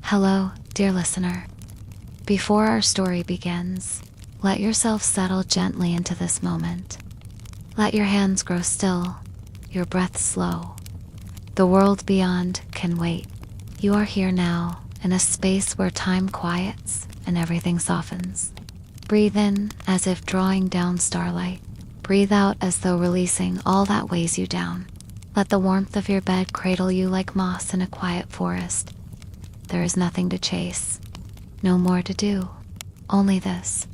Hello, dear listener. Before our story begins, let yourself settle gently into this moment. Let your hands grow still, your breath slow. The world beyond can wait. You are here now, in a space where time quiets and everything softens. Breathe in as if drawing down starlight. Breathe out as though releasing all that weighs you down. Let the warmth of your bed cradle you like moss in a quiet forest. There is nothing to chase, no more to do, only this.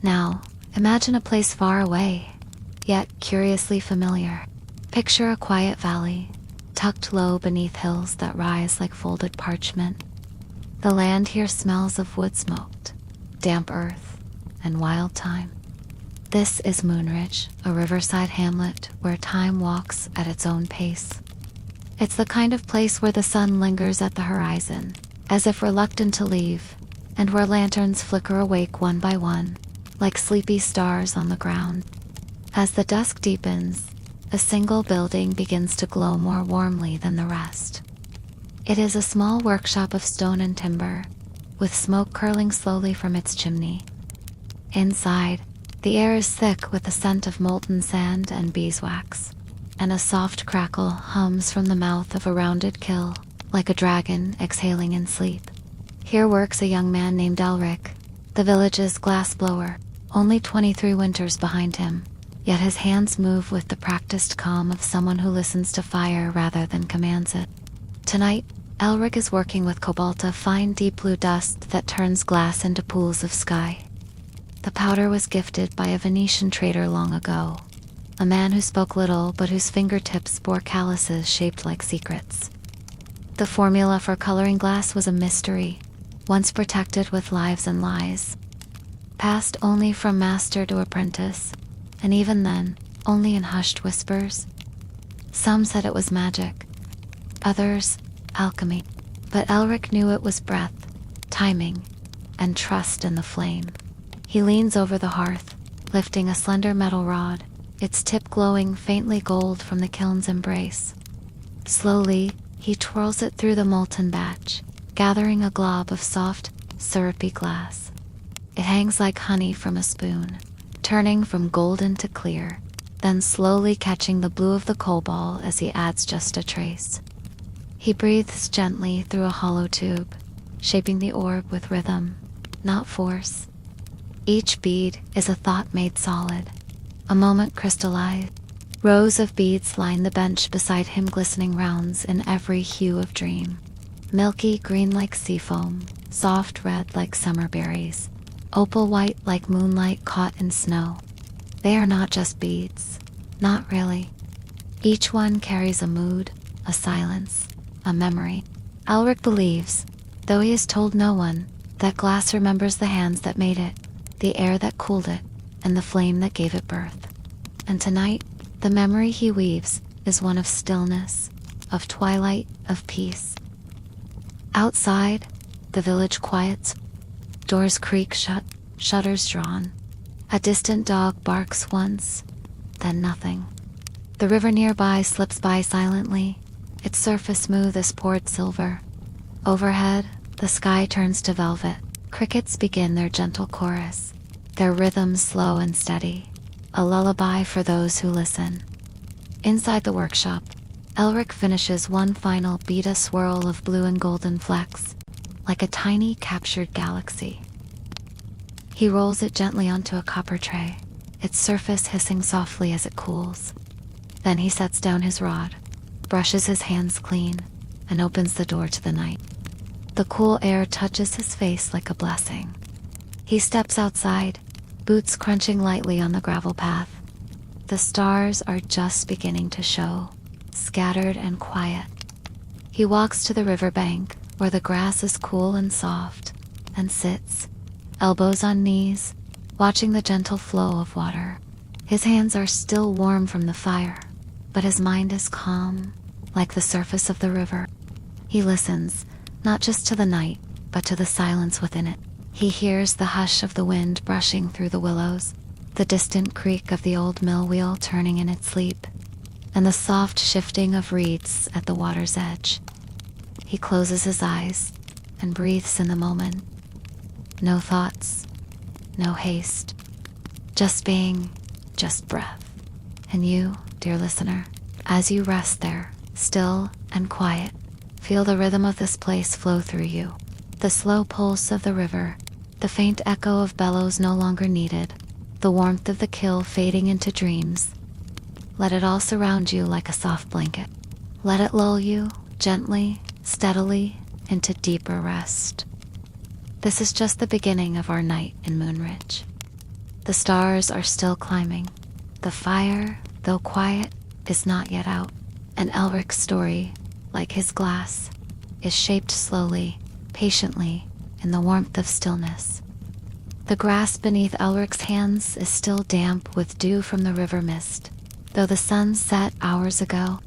Now, imagine a place far away, yet curiously familiar. Picture a quiet valley, tucked low beneath hills that rise like folded parchment. The land here smells of wood smoked, damp earth, and wild thyme. This is Moonridge, a riverside hamlet where time walks at its own pace. It's the kind of place where the sun lingers at the horizon, as if reluctant to leave, and where lanterns flicker awake one by one, like sleepy stars on the ground. As the dusk deepens, a single building begins to glow more warmly than the rest. It is a small workshop of stone and timber, with smoke curling slowly from its chimney. Inside, the air is thick with the scent of molten sand and beeswax, and a soft crackle hums from the mouth of a rounded kiln, like a dragon exhaling in sleep. Here works a young man named Elric, the village's glassblower, only 23 winters behind him, yet his hands move with the practiced calm of someone who listens to fire rather than commands it. Tonight, Elric is working with cobalt, a fine deep blue dust that turns glass into pools of sky. The powder was gifted by a Venetian trader long ago, a man who spoke little but whose fingertips bore calluses shaped like secrets. The formula for coloring glass was a mystery, once protected with lives and lies, passed only from master to apprentice, and even then, only in hushed whispers. Some said it was magic, others, alchemy, but Elric knew it was breath, timing, and trust in the flame. He leans over the hearth, lifting a slender metal rod, its tip glowing faintly gold from the kiln's embrace. Slowly, he twirls it through the molten batch, gathering a glob of soft, syrupy glass. It hangs like honey from a spoon, turning from golden to clear, then slowly catching the blue of the coal ball as he adds just a trace. He breathes gently through a hollow tube, shaping the orb with rhythm, not force. Each bead is a thought made solid, a moment crystallized. Rows of beads line the bench beside him, glistening rounds in every hue of dream. Milky green like sea foam, soft red like summer berries, opal white like moonlight caught in snow. They are not just beads, not really. Each one carries a mood, a silence, a memory. Elric believes, though he has told no one, that glass remembers the hands that made it, the air that cooled it, and the flame that gave it birth. And tonight, the memory he weaves is one of stillness, of twilight, of peace. Outside, the village quiets. Doors creak shut, shutters drawn. A distant dog barks once, then nothing. The river nearby slips by silently, its surface smooth as poured silver. Overhead, the sky turns to velvet. Crickets begin their gentle chorus, their rhythm slow and steady, a lullaby for those who listen. Inside the workshop, Elric finishes one final bead, a swirl of blue and golden flecks, like a tiny captured galaxy. He rolls it gently onto a copper tray, its surface hissing softly as it cools. Then he sets down his rod, brushes his hands clean, and opens the door to the night. The cool air touches his face like a blessing. He steps outside, boots crunching lightly on the gravel path. The stars are just beginning to show, scattered and quiet. He walks to the riverbank, where the grass is cool and soft, and sits, elbows on knees, watching the gentle flow of water. His hands are still warm from the fire, but his mind is calm, like the surface of the river. He listens, not just to the night, but to the silence within it. He hears the hush of the wind brushing through the willows, the distant creak of the old mill wheel turning in its sleep, and the soft shifting of reeds at the water's edge. He closes his eyes, and breathes in the moment. No thoughts, no haste. Just being, just breath. And you, dear listener, as you rest there, still and quiet, feel the rhythm of this place flow through you. The slow pulse of the river, the faint echo of bellows no longer needed, the warmth of the kill fading into dreams. Let it all surround you like a soft blanket. Let it lull you, gently, steadily, into deeper rest. This is just the beginning of our night in Moonridge. The stars are still climbing. The fire, though quiet, is not yet out. And Elric's story, like his glass, is shaped slowly, patiently, in the warmth of stillness. The grass beneath Elric's hands is still damp with dew from the river mist, though the sun set hours ago.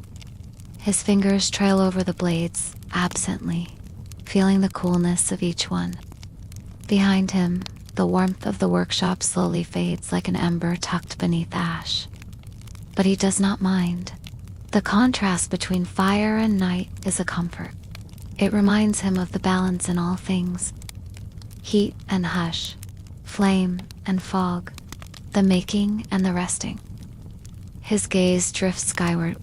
His fingers trail over the blades, absently, feeling the coolness of each one. Behind him, the warmth of the workshop slowly fades like an ember tucked beneath ash. But he does not mind. The contrast between fire and night is a comfort. It reminds him of the balance in all things. Heat and hush, flame and fog, the making and the resting. His gaze drifts skyward.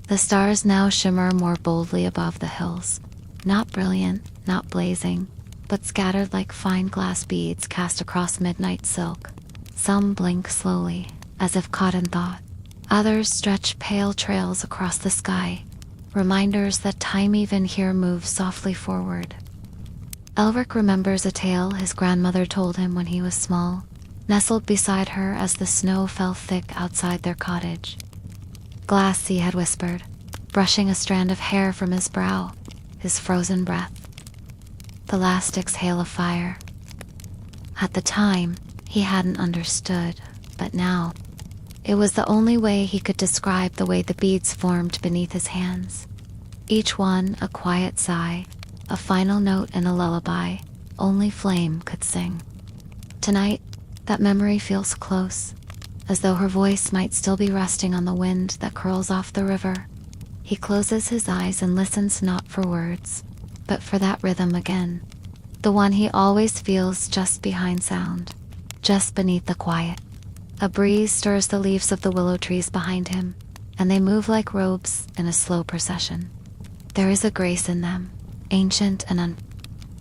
The stars now shimmer more boldly above the hills, not brilliant, not blazing, but scattered like fine glass beads cast across midnight silk. Some blink slowly, as if caught in thought. Others stretch pale trails across the sky, reminders that time even here moves softly forward. Elric remembers a tale his grandmother told him when he was small, nestled beside her as the snow fell thick outside their cottage. Glassy had whispered, brushing a strand of hair from his brow, his frozen breath. The last exhale of fire. At the time, he hadn't understood, but now, it was the only way he could describe the way the beads formed beneath his hands. Each one a quiet sigh, a final note in a lullaby only flame could sing. Tonight, that memory feels close, as though her voice might still be resting on the wind that curls off the river. He closes his eyes and listens not for words, but for that rhythm again, the one he always feels just behind sound, just beneath the quiet. A breeze stirs the leaves of the willow trees behind him, and they move like robes in a slow procession. There is a grace in them, ancient and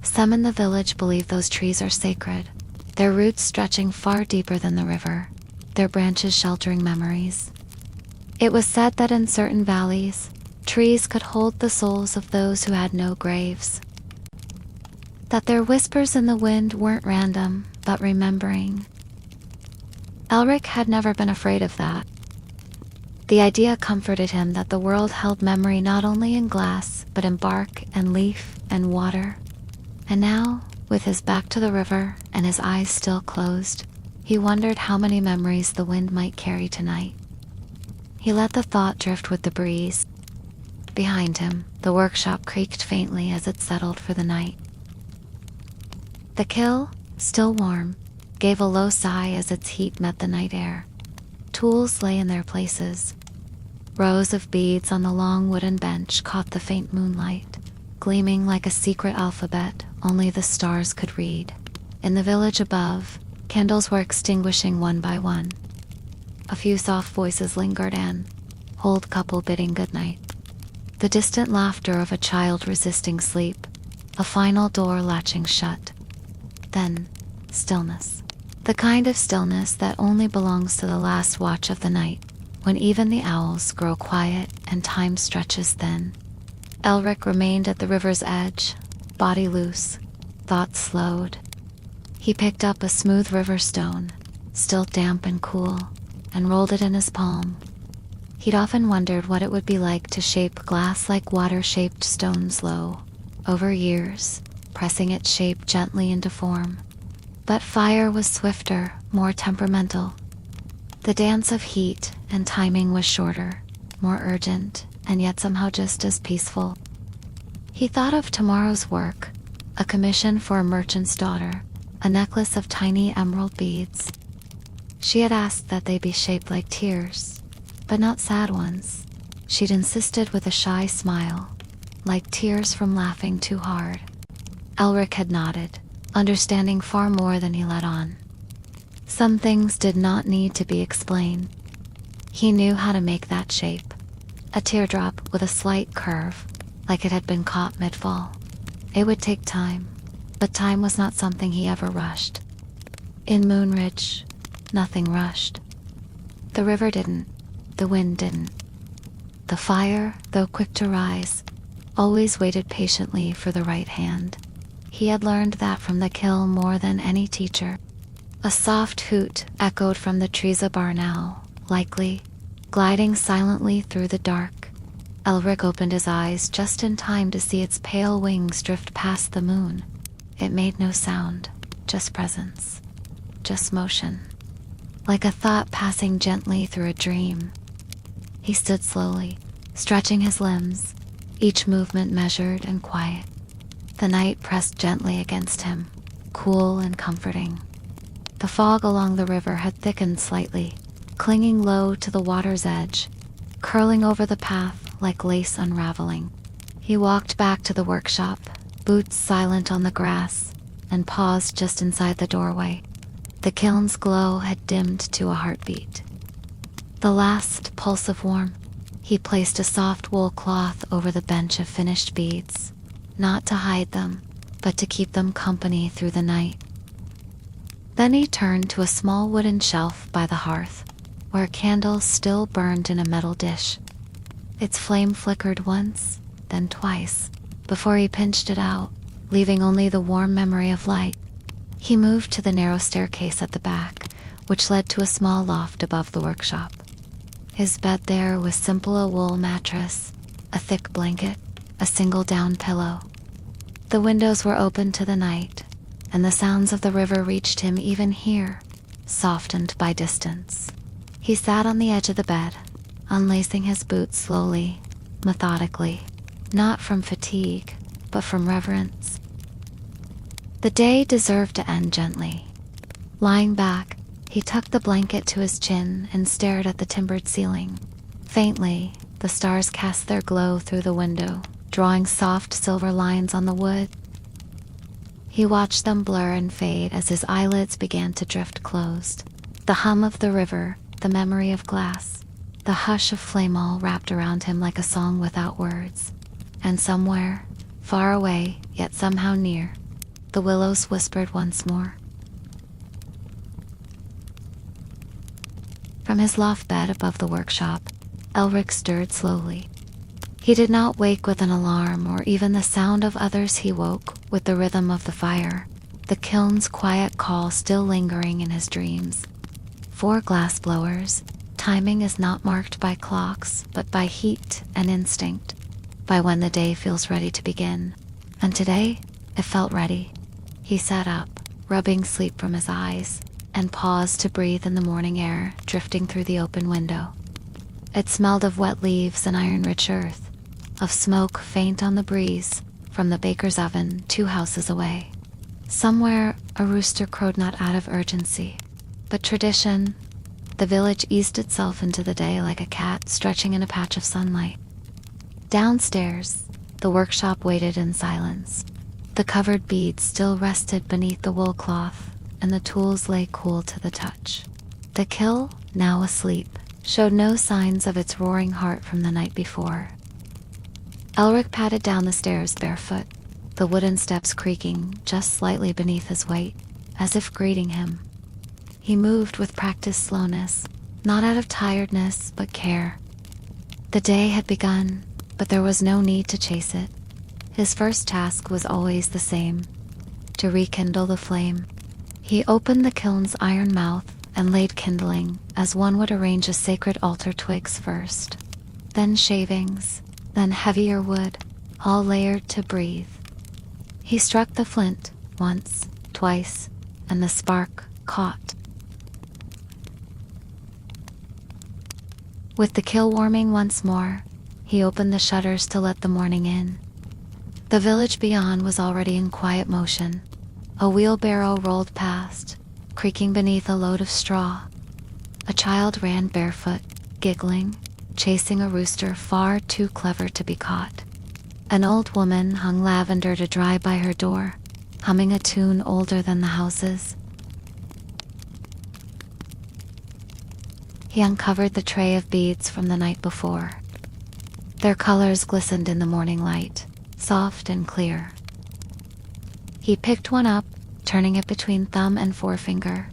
Some in the village believe those trees are sacred, their roots stretching far deeper than the river, their branches sheltering memories. It was said that in certain valleys, trees could hold the souls of those who had no graves. That their whispers in the wind weren't random, but remembering. Elric had never been afraid of that. The idea comforted him that the world held memory not only in glass, but in bark and leaf and water. And now, with his back to the river and his eyes still closed, he wondered how many memories the wind might carry tonight. He let the thought drift with the breeze. Behind him, the workshop creaked faintly as it settled for the night. The kiln, still warm, gave a low sigh as its heat met the night air. Tools lay in their places. Rows of beads on the long wooden bench caught the faint moonlight, gleaming like a secret alphabet only the stars could read. In the village above, candles were extinguishing one by one. A few soft voices lingered and old couple bidding goodnight. The distant laughter of a child resisting sleep, a final door latching shut. Then, stillness. The kind of stillness that only belongs to the last watch of the night, when even the owls grow quiet and time stretches thin. Elric remained at the river's edge, body loose, thoughts slowed. He picked up a smooth river stone, still damp and cool, and rolled it in his palm. He'd often wondered what it would be like to shape glass like water-shaped stones low, over years, pressing its shape gently into form. But fire was swifter, more temperamental. The dance of heat and timing was shorter, more urgent, and yet somehow just as peaceful. He thought of tomorrow's work, a commission for a merchant's daughter, a necklace of tiny emerald beads. She had asked that they be shaped like tears, but not sad ones. She'd insisted with a shy smile, like tears from laughing too hard. Elric had nodded, understanding far more than he let on. Some things did not need to be explained. He knew how to make that shape. A teardrop with a slight curve, like it had been caught mid-fall. It would take time, but time was not something he ever rushed. In Moonridge, nothing rushed. The river didn't. The wind didn't. The fire, though quick to rise, always waited patiently for the right hand. He had learned that from the kill more than any teacher. A soft hoot echoed from the trees above now, likely, gliding silently through the dark. Elric opened his eyes just in time to see its pale wings drift past the moon. It made no sound, just presence, just motion, like a thought passing gently through a dream. He stood slowly, stretching his limbs, each movement measured and quiet. The night pressed gently against him, cool and comforting. The fog along the river had thickened slightly, clinging low to the water's edge, curling over the path like lace unraveling. He walked back to the workshop, boots silent on the grass, and paused just inside the doorway. The kiln's glow had dimmed to a heartbeat. The last pulse of warmth. He placed a soft wool cloth over the bench of finished beads, not to hide them, but to keep them company through the night. Then he turned to a small wooden shelf by the hearth, where a candle still burned in a metal dish. Its flame flickered once, then twice, before he pinched it out, leaving only the warm memory of light. He moved to the narrow staircase at the back, which led to a small loft above the workshop. His bed there was simple, a wool mattress, a thick blanket, a single down pillow. The windows were open to the night, and the sounds of the river reached him even here, softened by distance. He sat on the edge of the bed, unlacing his boots slowly, methodically, not from fatigue, but from reverence. The day deserved to end gently. Lying back, he tucked the blanket to his chin and stared at the timbered ceiling. Faintly, the stars cast their glow through the window, drawing soft silver lines on the wood. He watched them blur and fade as his eyelids began to drift closed. The hum of the river, the memory of glass, the hush of flame all wrapped around him like a song without words. And somewhere, far away, yet somehow near, the willows whispered once more. From his loft bed above the workshop, Elric stirred slowly. He did not wake with an alarm or even the sound of others. He woke with the rhythm of the fire, the kiln's quiet call still lingering in his dreams. For glassblowers, timing is not marked by clocks, but by heat and instinct, by when the day feels ready to begin. And today, it felt ready. He sat up, rubbing sleep from his eyes, and paused to breathe in the morning air drifting through the open window. It smelled of wet leaves and iron-rich earth, of smoke faint on the breeze from the baker's oven 2 houses away. Somewhere, a rooster crowed not out of urgency, but tradition. The village eased itself into the day like a cat stretching in a patch of sunlight. Downstairs, the workshop waited in silence. The covered beads still rested beneath the wool cloth, and the tools lay cool to the touch. The kiln, now asleep, showed no signs of its roaring heart from the night before. Elric padded down the stairs barefoot, the wooden steps creaking just slightly beneath his weight, as if greeting him. He moved with practiced slowness, not out of tiredness, but care. The day had begun, but there was no need to chase it. His first task was always the same, to rekindle the flame. He opened the kiln's iron mouth and laid kindling, as one would arrange a sacred altar twigs first, then shavings, then heavier wood, all layered to breathe. He struck the flint once, twice, and the spark caught. With the kiln warming once more, he opened the shutters to let the morning in. The village beyond was already in quiet motion. A wheelbarrow rolled past, creaking beneath a load of straw. A child ran barefoot, giggling, chasing a rooster far too clever to be caught. An old woman hung lavender to dry by her door, humming a tune older than the houses. He uncovered the tray of beads from the night before. Their colors glistened in the morning light, soft and clear. He picked one up, turning it between thumb and forefinger.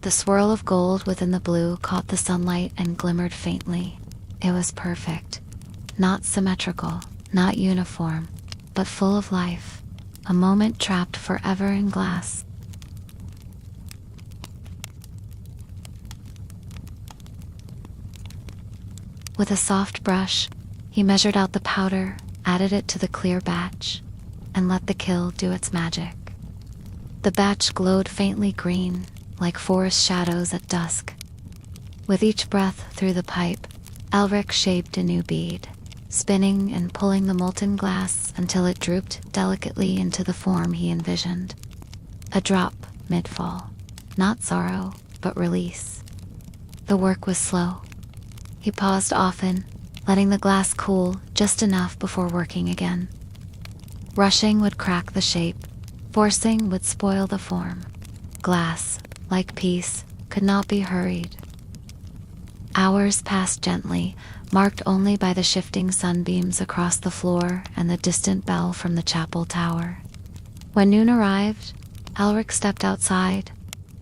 The swirl of gold within the blue caught the sunlight and glimmered faintly. It was perfect. Not symmetrical, not uniform, but full of life. A moment trapped forever in glass. With a soft brush, he measured out the powder, added it to the clear batch, and let the kill do its magic. The batch glowed faintly green, like forest shadows at dusk. With each breath through the pipe, Elric shaped a new bead, spinning and pulling the molten glass until it drooped delicately into the form he envisioned. A drop mid-fall. Not sorrow, but release. The work was slow. He paused often, letting the glass cool just enough before working again. Rushing would crack the shape. Forcing would spoil the form. Glass, like peace, could not be hurried. Hours passed gently, marked only by the shifting sunbeams across the floor and the distant bell from the chapel tower. When noon arrived, Elric stepped outside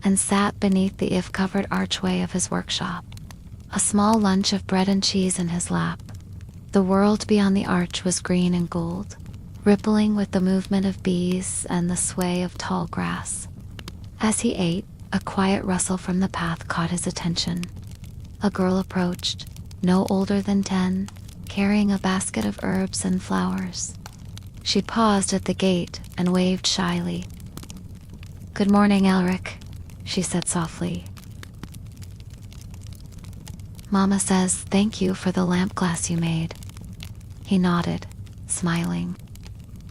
and sat beneath the if-covered archway of his workshop, a small lunch of bread and cheese in his lap. The world beyond the arch was green and gold, rippling with the movement of bees and the sway of tall grass. As he ate, a quiet rustle from the path caught his attention. A girl approached, no older than 10, carrying a basket of herbs and flowers. She paused at the gate and waved shyly. "Good morning, Elric," she said softly. "Mama says thank you for the lamp glass you made." He nodded, smiling.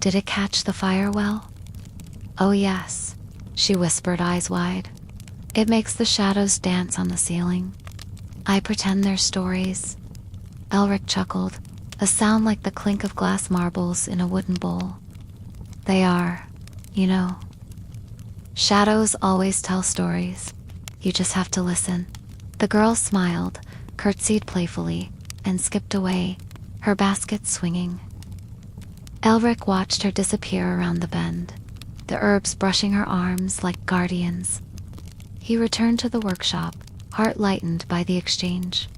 "Did it catch the fire well?" "Oh yes," she whispered, eyes wide. "It makes the shadows dance on the ceiling. I pretend they're stories." Elric chuckled, a sound like the clink of glass marbles in a wooden bowl. "They are, you know. Shadows always tell stories. You just have to listen." The girl smiled, curtsied playfully, and skipped away, her basket swinging. Elric watched her disappear around the bend, the herbs brushing her arms like guardians. He returned to the workshop, heart lightened by the exchange.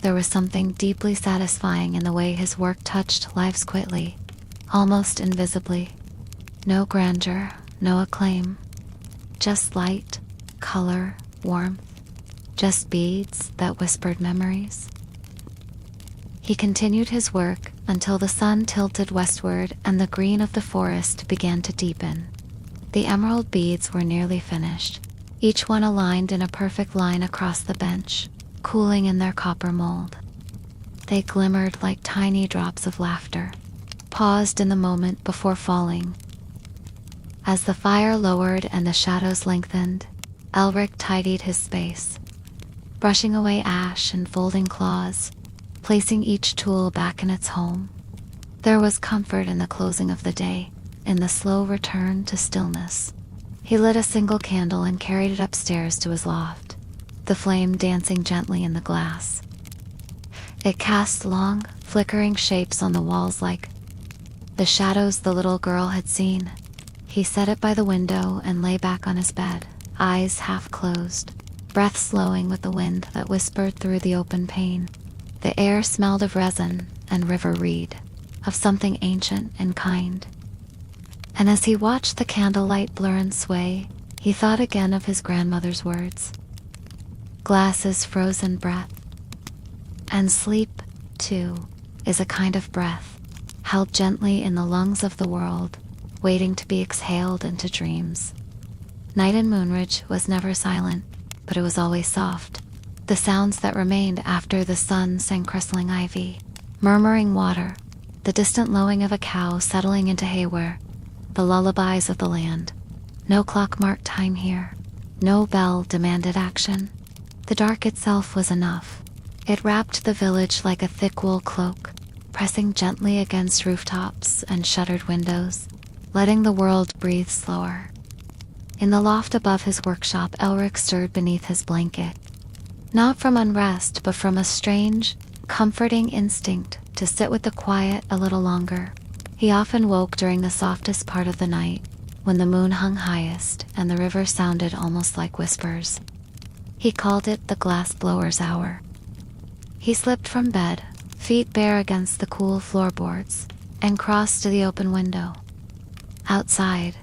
There was something deeply satisfying in the way his work touched lives quickly, almost invisibly. No grandeur, no acclaim. Just light, color, warmth. Just beads that whispered memories. He continued his work until the sun tilted westward and the green of the forest began to deepen. The emerald beads were nearly finished, each one aligned in a perfect line across the bench, cooling in their copper mold. They glimmered like tiny drops of laughter, paused in the moment before falling. As the fire lowered and the shadows lengthened, Elric tidied his space, brushing away ash and folding claws, placing each tool back in its home. There was comfort in the closing of the day, in the slow return to stillness. He lit a single candle and carried it upstairs to his loft, the flame dancing gently in the glass. It cast long, flickering shapes on the walls like the shadows the little girl had seen. He set it by the window and lay back on his bed, eyes half closed, breath slowing with the wind that whispered through the open pane. The air smelled of resin and river reed, of something ancient and kind. And as he watched the candlelight blur and sway, he thought again of his grandmother's words. Glass is frozen breath. And sleep, too, is a kind of breath, held gently in the lungs of the world, waiting to be exhaled into dreams. Night in Moonridge was never silent, but it was always soft. The sounds that remained after the sun sank rustling ivy, murmuring water, the distant lowing of a cow settling into haywire, the lullabies of the land. No clock marked time here. No bell demanded action. The dark itself was enough. It wrapped the village like a thick wool cloak, pressing gently against rooftops and shuttered windows. letting the world breathe slower. In the loft above his workshop, Elric stirred beneath his blanket, not from unrest, but from a strange, comforting instinct to sit with the quiet a little longer. He often woke during the softest part of the night, when the moon hung highest and the river sounded almost like whispers. He called it the Glassblower's hour. He slipped from bed, feet bare against the cool floorboards, and crossed to the open window. Outside,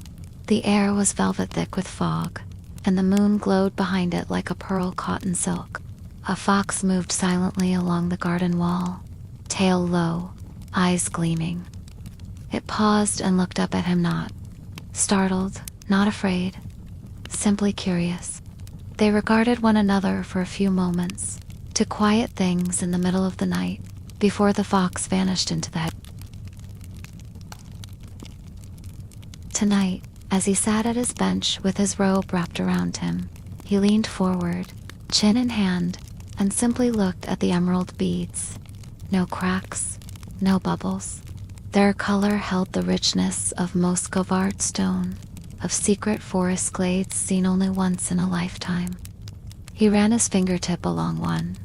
the air was velvet thick with fog, and the moon glowed behind it like a pearl cotton silk. A fox moved silently along the garden wall, tail low, eyes gleaming. It paused and looked up at him, not startled, not afraid, simply curious. They regarded one another for a few moments, to quiet things in the middle of the night, before the fox vanished into the head. Tonight, as he sat at his bench with his robe wrapped around him, he leaned forward, chin in hand, and simply looked at the emerald beads. No cracks, no bubbles. Their color held the richness of Muscovite stone, of secret forest glades seen only once in a lifetime. He ran his fingertip along one,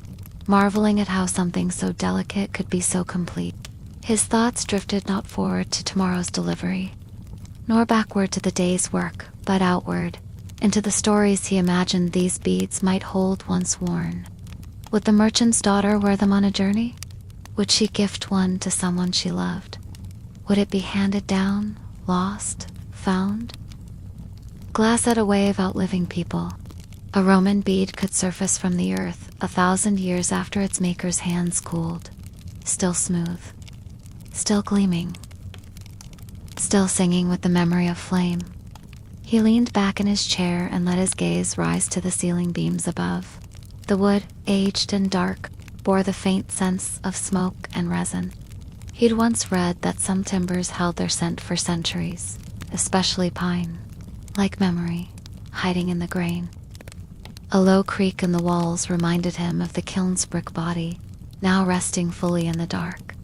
marveling at how something so delicate could be so complete. His thoughts drifted not forward to tomorrow's delivery, nor backward to the day's work, but outward, into the stories he imagined these beads might hold once worn. Would the merchant's daughter wear them on a journey? Would she gift one to someone she loved? Would it be handed down, lost, found? Glass had a way of outliving people. A Roman bead could surface from the earth 1,000 years after its maker's hands cooled, still smooth, still gleaming, still singing with the memory of flame. He leaned back in his chair and let his gaze rise to the ceiling beams above. The wood, aged and dark, bore the faint sense of smoke and resin. He'd once read that some timbers held their scent for centuries, especially pine, like memory, hiding in the grain. A low creak in the walls reminded him of the kiln's brick body, now resting fully in the dark.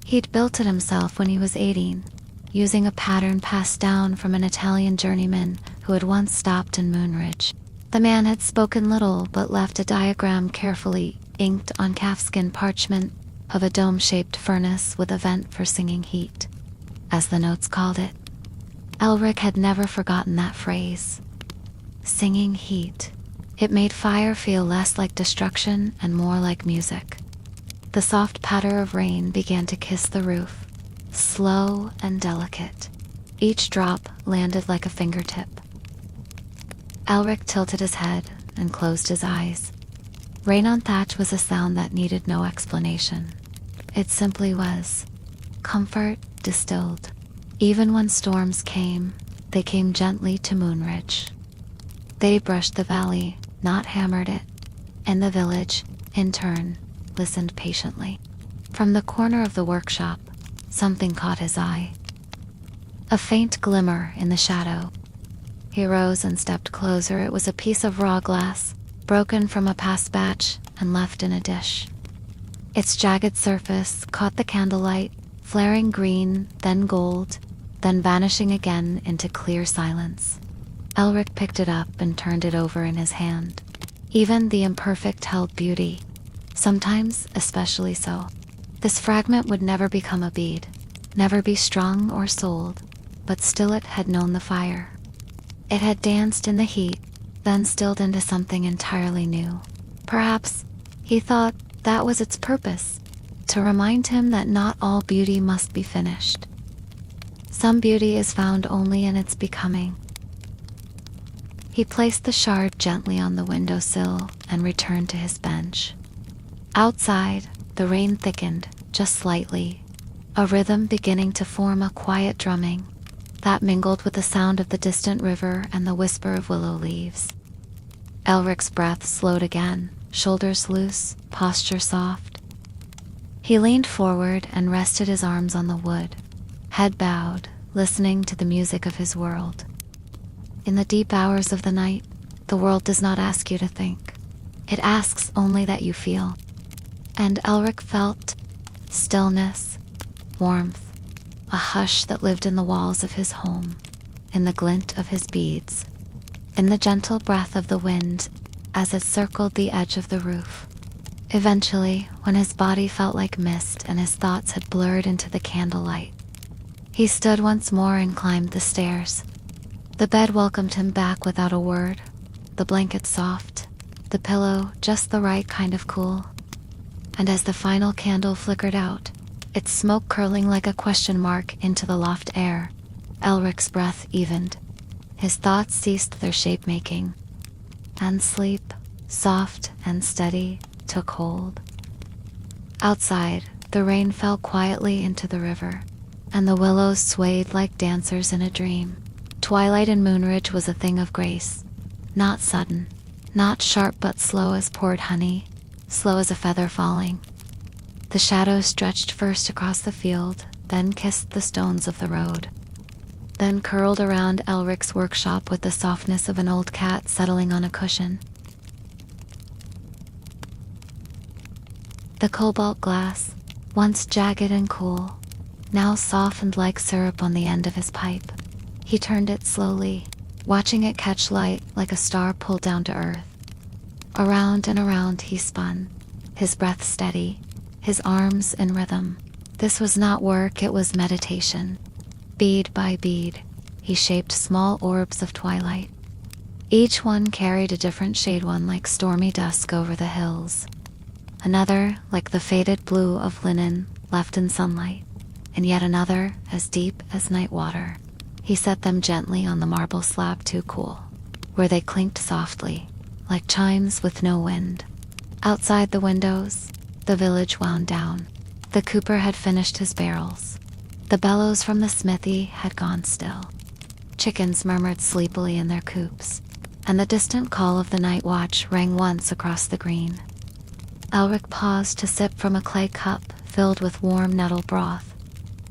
He'd built it himself when he was 18, using a pattern passed down from an Italian journeyman who had once stopped in Moonridge. The man had spoken little but left a diagram carefully inked on calfskin parchment of a dome-shaped furnace with a vent for singing heat, as the notes called it. Elric had never forgotten that phrase. Singing heat. It made fire feel less like destruction and more like music. The soft patter of rain began to kiss the roof, slow and delicate. Each drop landed like a fingertip. Elric tilted his head and closed his eyes. Rain on thatch was a sound that needed no explanation. It simply was. Comfort distilled. Even when storms came, they came gently to Moonridge. They brushed the valley, not hammered it, and the village, in turn, listened patiently. From the corner of the workshop, something caught his eye. A faint glimmer in the shadow. He rose and stepped closer. It was a piece of raw glass, broken from a past batch and left in a dish. Its jagged surface caught the candlelight, flaring green, then gold, then vanishing again into clear silence. Elric picked it up and turned it over in his hand. Even the imperfect held beauty, sometimes especially so. This fragment would never become a bead, never be strung or sold, but still it had known the fire. It had danced in the heat, then stilled into something entirely new. Perhaps, he thought, that was its purpose, to remind him that not all beauty must be finished. Some beauty is found only in its becoming. He placed the shard gently on the windowsill and returned to his bench. Outside, the rain thickened, just slightly, a rhythm beginning to form, a quiet drumming that mingled with the sound of the distant river and the whisper of willow leaves. Elric's breath slowed again, shoulders loose, posture soft. He leaned forward and rested his arms on the wood, head bowed, listening to the music of his world. In the deep hours of the night, the world does not ask you to think. It asks only that you feel. And Elric felt stillness, warmth, a hush that lived in the walls of his home, in the glint of his beads, in the gentle breath of the wind as it circled the edge of the roof. Eventually, when his body felt like mist and his thoughts had blurred into the candlelight, he stood once more and climbed the stairs. The bed welcomed him back without a word, the blanket soft, the pillow just the right kind of cool. And as the final candle flickered out, its smoke curling like a question mark into the loft air, Elric's breath evened. His thoughts ceased their shape-making, and sleep, soft and steady, took hold. Outside, the rain fell quietly into the river, and the willows swayed like dancers in a dream. Twilight in Moonridge was a thing of grace, not sudden, not sharp but slow as poured honey, slow as a feather falling. The shadows stretched first across the field, then kissed the stones of the road, then curled around Elric's workshop with the softness of an old cat settling on a cushion. The cobalt glass, once jagged and cool, now softened like syrup on the end of his pipe. He turned it slowly, watching it catch light like a star pulled down to earth. Around and around he spun, his breath steady, his arms in rhythm. This was not work, it was meditation. Bead by bead, he shaped small orbs of twilight. Each one carried a different shade, one like stormy dusk over the hills, another like the faded blue of linen left in sunlight, and yet another as deep as night water. He set them gently on the marble slab too cool, where they clinked softly, like chimes with no wind. Outside the windows, the village wound down. The cooper had finished his barrels. The bellows from the smithy had gone still. Chickens murmured sleepily in their coops, and the distant call of the night watch rang once across the green. Elric paused to sip from a clay cup filled with warm nettle broth.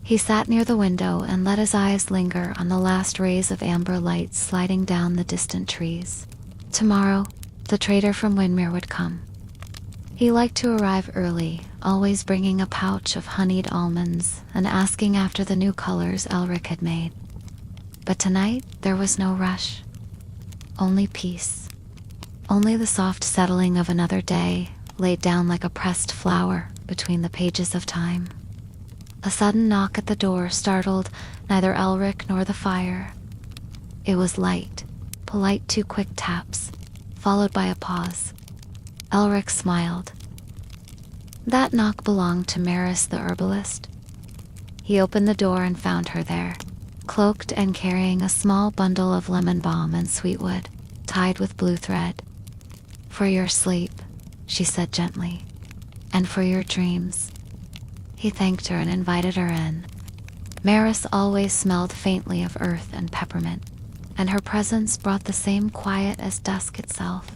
He sat near the window and let his eyes linger on the last rays of amber light sliding down the distant trees. Tomorrow, the trader from Windmere would come. He liked to arrive early, always bringing a pouch of honeyed almonds and asking after the new colors Elric had made. But tonight, there was no rush. Only peace. Only the soft settling of another day, laid down like a pressed flower between the pages of time. A sudden knock at the door startled neither Elric nor the fire. It was light, polite 2 quick taps, followed by a pause. Elric smiled. That knock belonged to Maris the herbalist. He opened the door and found her there, cloaked and carrying a small bundle of lemon balm and sweetwood, tied with blue thread. For your sleep, she said gently, and for your dreams. He thanked her and invited her in. Maris always smelled faintly of earth and peppermint, and her presence brought the same quiet as dusk itself.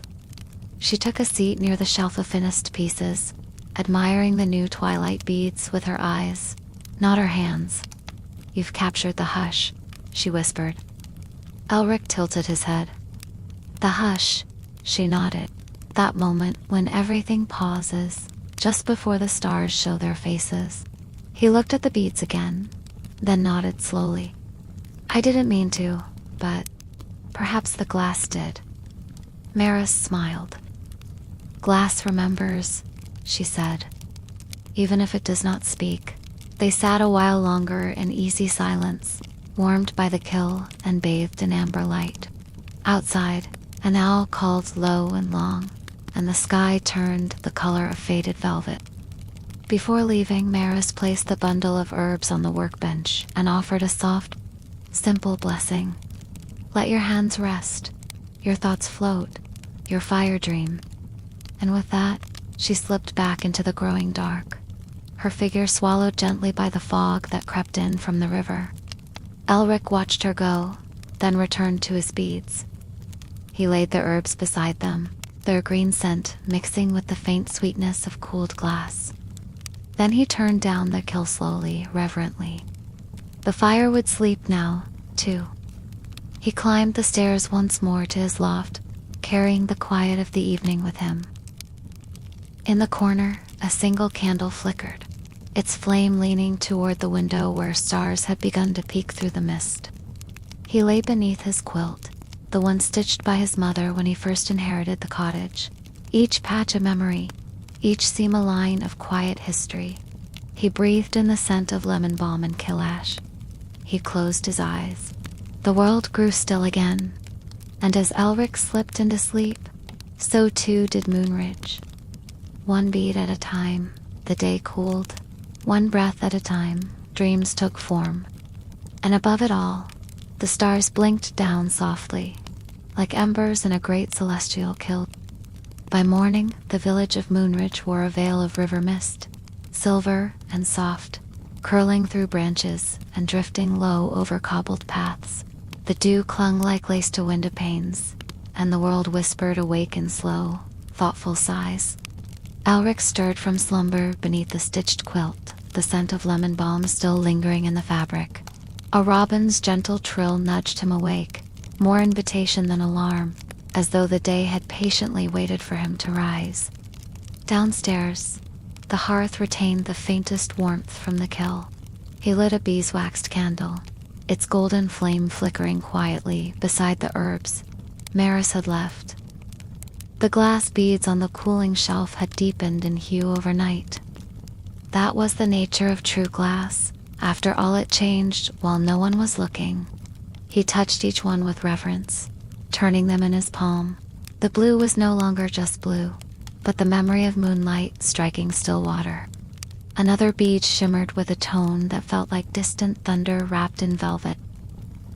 She took a seat near the shelf of finished pieces, admiring the new twilight beads with her eyes, not her hands. You've captured the hush, she whispered. Elric tilted his head. The hush, she nodded. That moment when everything pauses, just before the stars show their faces. He looked at the beads again, then nodded slowly. I didn't mean to, but perhaps the glass did. Maris smiled. Glass remembers, she said, even if it does not speak. They sat a while longer in easy silence, warmed by the kill and bathed in amber light. Outside, an owl called low and long, and the sky turned the color of faded velvet. Before leaving, Maris placed the bundle of herbs on the workbench and offered a soft, simple blessing. Let your hands rest, your thoughts float, your fire dream. And with that, she slipped back into the growing dark, her figure swallowed gently by the fog that crept in from the river. Elric watched her go, then returned to his beads. He laid the herbs beside them, their green scent mixing with the faint sweetness of cooled glass. Then he turned down the kill slowly, reverently. The fire would sleep now, too. He climbed the stairs once more to his loft, carrying the quiet of the evening with him. In the corner, a single candle flickered. its flame leaning toward the window where stars had begun to peek through the mist. He lay beneath his quilt, the one stitched by his mother when he first inherited the cottage. Each patch a memory, each seam a line of quiet history. He breathed in the scent of lemon balm and killash. He closed his eyes. The world grew still again, and as Elric slipped into sleep, so too did Moonridge. One beat at a time, the day cooled. One breath at a time, dreams took form. And above it all, the stars blinked down softly, like embers in a great celestial kilt. By morning, the village of Moonridge wore a veil of river mist, silver and soft, curling through branches and drifting low over cobbled paths. The dew clung like lace to window panes, and the world whispered awake in slow, thoughtful sighs. Elric stirred from slumber beneath the stitched quilt, the scent of lemon balm still lingering in the fabric. A robin's gentle trill nudged him awake, more invitation than alarm, as though the day had patiently waited for him to rise. Downstairs, the hearth retained the faintest warmth from the kiln. He lit a beeswaxed candle, its golden flame flickering quietly beside the herbs Maris had left. The glass beads on the cooling shelf had deepened in hue overnight. That was the nature of true glass. After all, it changed while no one was looking. He touched each one with reverence, turning them in his palm. The blue was no longer just blue, but the memory of moonlight striking still water. Another bead shimmered with a tone that felt like distant thunder wrapped in velvet.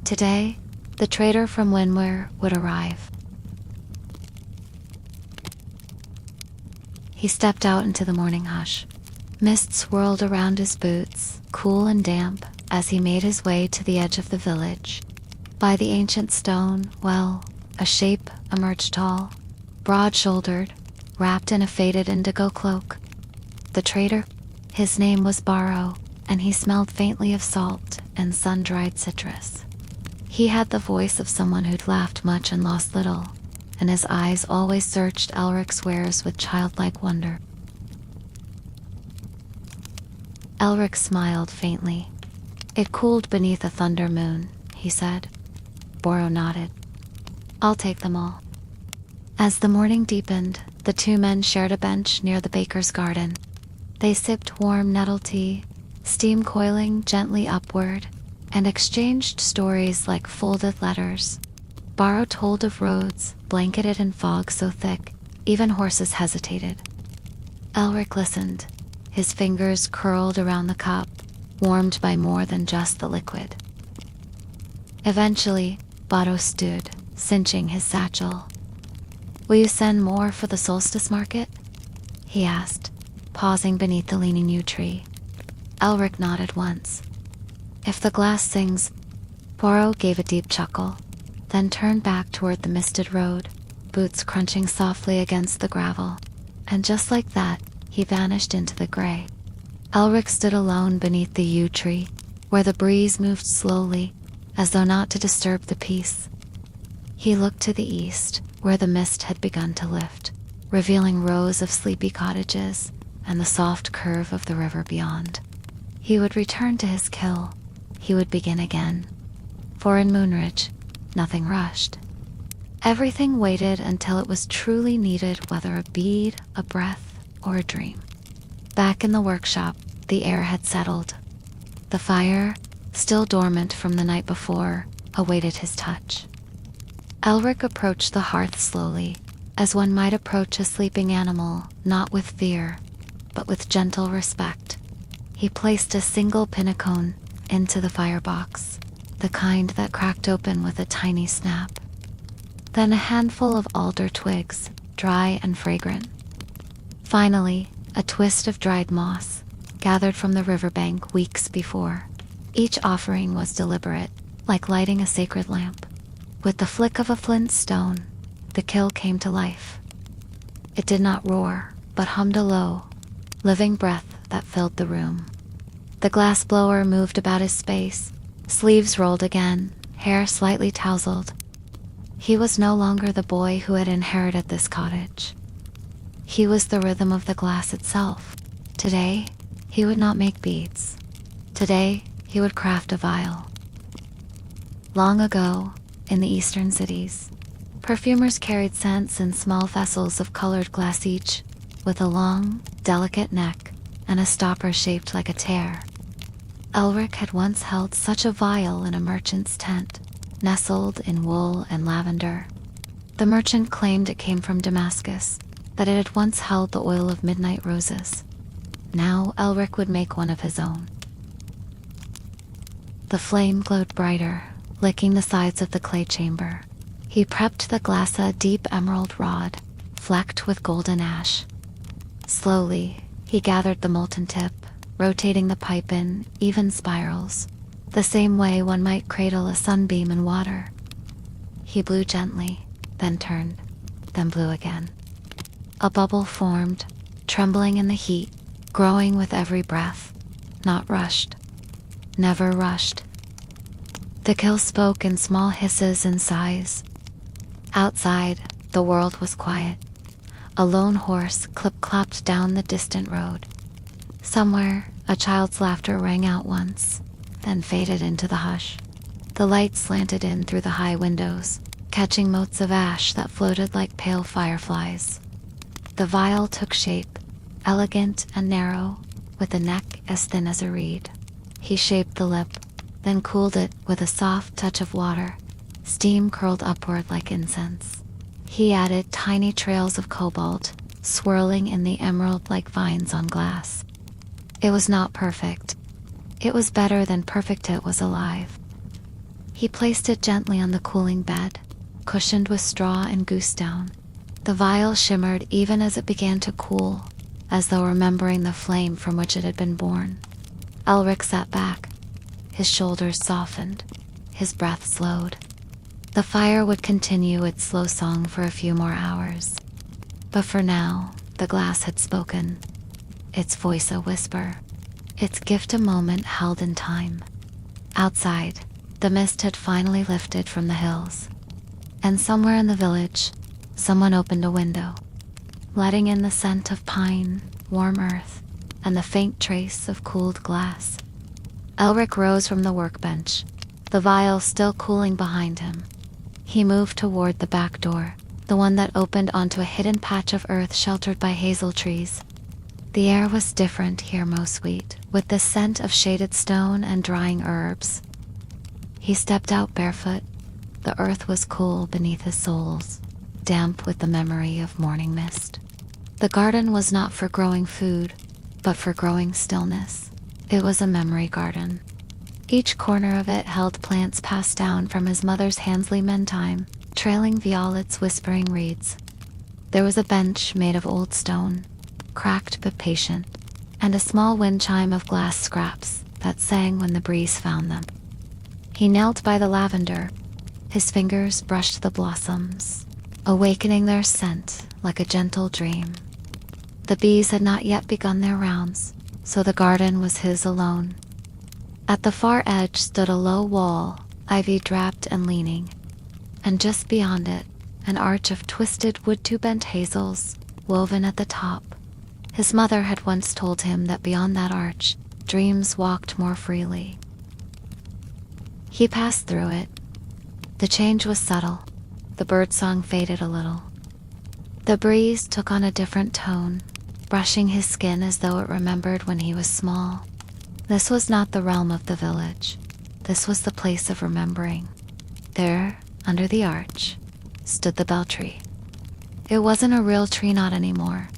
Today, the trader from Winware would arrive. He stepped out into the morning hush. Mist swirled around his boots, cool and damp, as he made his way to the edge of the village. By the ancient stone well, a shape emerged tall, broad-shouldered, wrapped in a faded indigo cloak. The trader, his name was Barrow, and he smelled faintly of salt and sun-dried citrus. He had the voice of someone who'd laughed much and lost little, and his eyes always searched Elric's wares with childlike wonder. Elric smiled faintly. "It cooled beneath a thunder moon," he said. Barrow nodded. "I'll take them all." As the morning deepened, the two men shared a bench near the baker's garden. They sipped warm nettle tea, steam coiling gently upward, and exchanged stories like folded letters. Barrow told of roads blanketed in fog so thick, even horses hesitated. Elric listened, his fingers curled around the cup, warmed by more than just the liquid. Eventually, Barrow stood, cinching his satchel. "Will you send more for the solstice market?" he asked, pausing beneath the leaning yew tree. Elric nodded once. "If the glass sings..." Barrow gave a deep chuckle, then turned back toward the misted road, boots crunching softly against the gravel. And just like that, he vanished into the gray. Elric stood alone beneath the yew tree, where the breeze moved slowly, as though not to disturb the peace. He looked to the east, where the mist had begun to lift, revealing rows of sleepy cottages and the soft curve of the river beyond. He would return to his kill. He would begin again. For in Moonridge, nothing rushed. Everything waited until it was truly needed, whether a bead, a breath, or a dream. Back in the workshop, the air had settled. The fire, still dormant from the night before, awaited his touch. Elric approached the hearth slowly, as one might approach a sleeping animal, not with fear, but with gentle respect. He placed a single pinnacone into the firebox, the kind that cracked open with a tiny snap. Then a handful of alder twigs, dry and fragrant. Finally, a twist of dried moss, gathered from the riverbank weeks before. Each offering was deliberate, like lighting a sacred lamp. With the flick of a flint stone, the kiln came to life. It did not roar, but hummed a low, living breath that filled the room. The glassblower moved about his space, sleeves rolled again, hair slightly tousled. He was no longer the boy who had inherited this cottage. He was the rhythm of the glass itself. Today, He would not make beads. Today, he would craft a vial. Long ago, in the eastern cities, perfumers carried scents in small vessels of colored glass each, with a long, delicate neck and a stopper shaped like a tear. Elric had once held such a vial in a merchant's tent, nestled in wool and lavender. The merchant claimed it came from Damascus, that it had once held the oil of midnight roses. Now Elric would make one of his own. The flame glowed brighter, licking the sides of the clay chamber. He prepped the glass a deep emerald rod, flecked with golden ash. Slowly, he gathered the molten tip, rotating the pipe in even spirals, the same way one might cradle a sunbeam in water. He blew gently, then turned, then blew again. A bubble formed, trembling in the heat, growing with every breath, not rushed, never rushed. The kiln spoke in small hisses and sighs. Outside, the world was quiet. A lone horse clip-clopped down the distant road. Somewhere, a child's laughter rang out once, then faded into the hush. The light slanted in through the high windows, catching motes of ash that floated like pale fireflies. The vial took shape, elegant and narrow, with a neck as thin as a reed. He shaped the lip, then cooled it with a soft touch of water. Steam curled upward like incense. He added tiny trails of cobalt, swirling in the emerald like vines on glass. It was not perfect. It was better than perfect. It was alive. He placed it gently on the cooling bed, cushioned with straw and goose down. The vial shimmered even as it began to cool, as though remembering the flame from which it had been born. Elric sat back. His shoulders softened. His breath slowed. The fire would continue its slow song for a few more hours. But for now, the glass had spoken. Its voice a whisper. Its gift a moment held in time. Outside, the mist had finally lifted from the hills. And somewhere in the village, someone opened a window, letting in the scent of pine, warm earth, and the faint trace of cooled glass. Elric rose from the workbench, the vial still cooling behind him. He moved toward the back door, the one that opened onto a hidden patch of earth sheltered by hazel trees. The air was different here, most sweet, with the scent of shaded stone and drying herbs. He stepped out barefoot. The earth was cool beneath his soles, damp with the memory of morning mist. The garden was not for growing food, but for growing stillness. It was a memory garden. Each corner of it held plants passed down from his mother's Hansley Mentime, trailing violets, whispering reeds. There was a bench made of old stone, cracked but patient, and a small wind chime of glass scraps that sang when the breeze found them. He knelt by the lavender. His fingers brushed the blossoms, awakening their scent like a gentle dream. The bees had not yet begun their rounds, so the garden was his alone. At the far edge stood a low wall, ivy draped and leaning, and just beyond it, an arch of twisted wood-to-bent hazels woven at the top. His mother had once told him that beyond that arch, dreams walked more freely. He passed through it. The change was subtle. The birdsong faded a little. The breeze took on a different tone, brushing his skin as though it remembered when he was small. This was not the realm of the village. This was the place of remembering. There, under the arch, stood the bell tree. It wasn't a real tree knot anymore.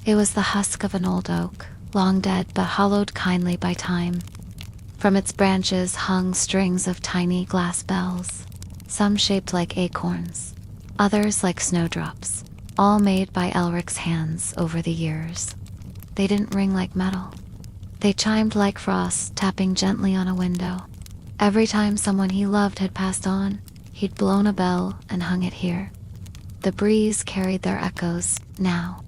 It was the husk of an old oak, long dead but hollowed kindly by time. From its branches hung strings of tiny glass bells, some shaped like acorns, others like snowdrops, all made by Elric's hands over the years. They didn't ring like metal. They chimed like frost tapping gently on a window. Every time someone he loved had passed on, he'd blown a bell and hung it here. The breeze carried their echoes now.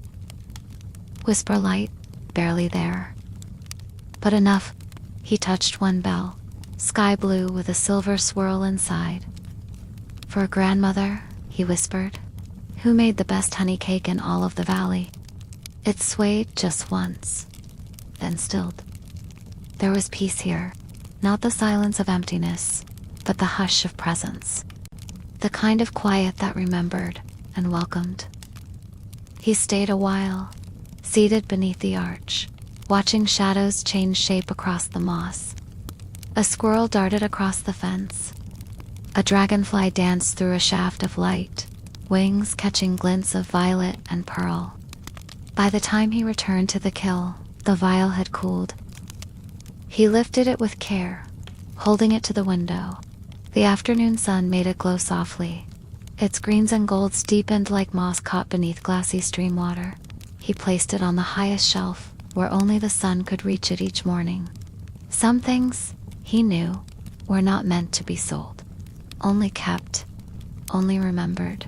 Whisper light, barely there. But enough. He touched one bell, sky blue with a silver swirl inside. For a grandmother, he whispered, who made the best honey cake in all of the valley. It swayed just once, then stilled. There was peace here, not the silence of emptiness, but the hush of presence. The kind of quiet that remembered and welcomed. He stayed a while, seated beneath the arch, watching shadows change shape across the moss. A squirrel darted across the fence. A dragonfly danced through a shaft of light, wings catching glints of violet and pearl. By the time he returned to the kill, the vial had cooled. He lifted it with care, holding it to the window. The afternoon sun made it glow softly. Its greens and golds deepened like moss caught beneath glassy stream water. He placed it on the highest shelf, where only the sun could reach it each morning. Some things, he knew, were not meant to be sold. Only kept, only remembered.